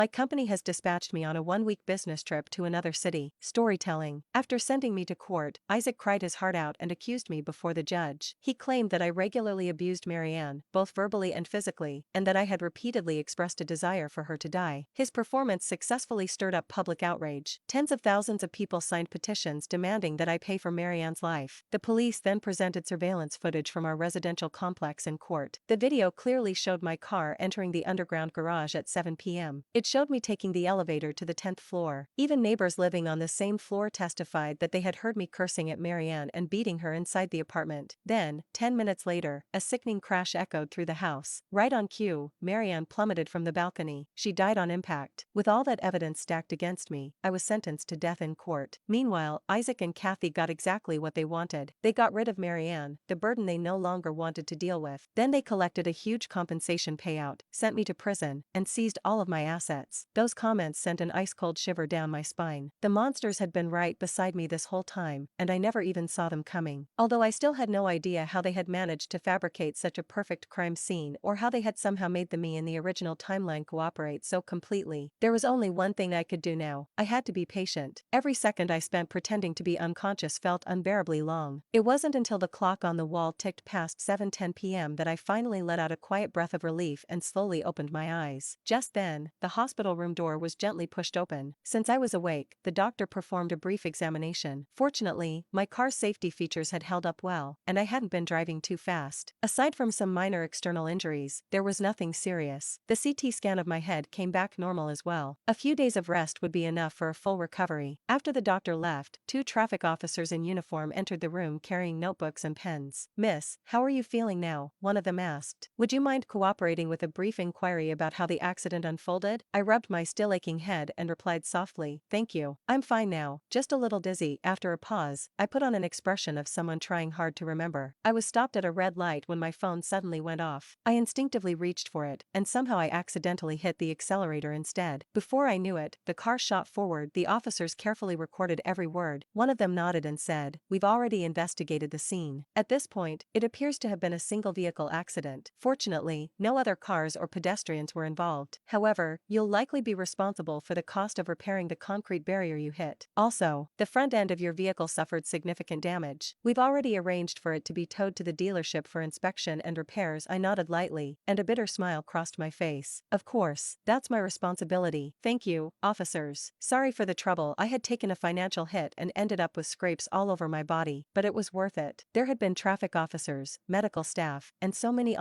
My company has dispatched me on a one-week business trip to another city. Storytelling. After sending me to court, Isaac cried his heart out and accused me before the judge. He claimed that I regularly abused Marianne, both verbally and physically, and that I had repeatedly expressed a desire for her to die. His performance successfully stirred up public outrage. Tens of thousands of people signed petitions demanding that I pay for Marianne's life. The police then presented surveillance footage from our residential complex in court. The video clearly showed my car entering the underground garage at 7 p.m. It showed me taking the elevator to the 10th floor. Even neighbors living on the same floor testified that they had heard me cursing at Marianne and beating her inside the apartment. Then, 10 minutes later, a sickening crash echoed through the house. Right on cue, Marianne plummeted from the balcony. She died on impact. With all that evidence stacked against me, I was sentenced to death in court. Meanwhile, Isaac and Kathy got exactly what they wanted. They got rid of Marianne, the burden they no longer wanted to deal with. Then they collected a huge compensation payout, sent me to prison, and seized all of my assets. Those comments sent an ice-cold shiver down my spine. The monsters had been right beside me this whole time, and I never even saw them coming. Although I still had no idea how they had managed to fabricate such a perfect crime scene or how they had somehow made the me in the original timeline cooperate so completely. There was only one thing I could do now. I had to be patient. Every second I spent pretending to be unconscious felt unbearably long. It wasn't until the clock on the wall ticked past 7:10 p.m. that I finally let out a quiet breath of relief and slowly opened my eyes. Just then, the hospital room door was gently pushed open. Since I was awake, the doctor performed a brief examination. Fortunately, my car's safety features had held up well, and I hadn't been driving too fast. Aside from some minor external injuries, there was nothing serious. The CT scan of my head came back normal as well. A few days of rest would be enough for a full recovery. After the doctor left, two traffic officers in uniform entered the room carrying notebooks and pens. "Miss, how are you feeling now?" one of them asked. "Would you mind cooperating with a brief inquiry about how the accident unfolded?" I rubbed my still aching head and replied softly, "Thank you. I'm fine now, just a little dizzy." After a pause, I put on an expression of someone trying hard to remember. I was stopped at a red light when my phone suddenly went off. I instinctively reached for it, and somehow I accidentally hit the accelerator instead. Before I knew it, the car shot forward. The officers carefully recorded every word. One of them nodded and said, "We've already investigated the scene. At this point, it appears to have been a single vehicle accident. Fortunately, no other cars or pedestrians were involved. However, you'll likely be responsible for the cost of repairing the concrete barrier you hit. Also, the front end of your vehicle suffered significant damage. We've already arranged for it to be towed to the dealership for inspection and repairs." I nodded lightly, and a bitter smile crossed my face. "Of course, that's my responsibility. Thank you, officers. Sorry for the trouble. I had taken a financial hit and ended up with scrapes all over my body, but it was worth it." There had been traffic officers, medical staff, and so many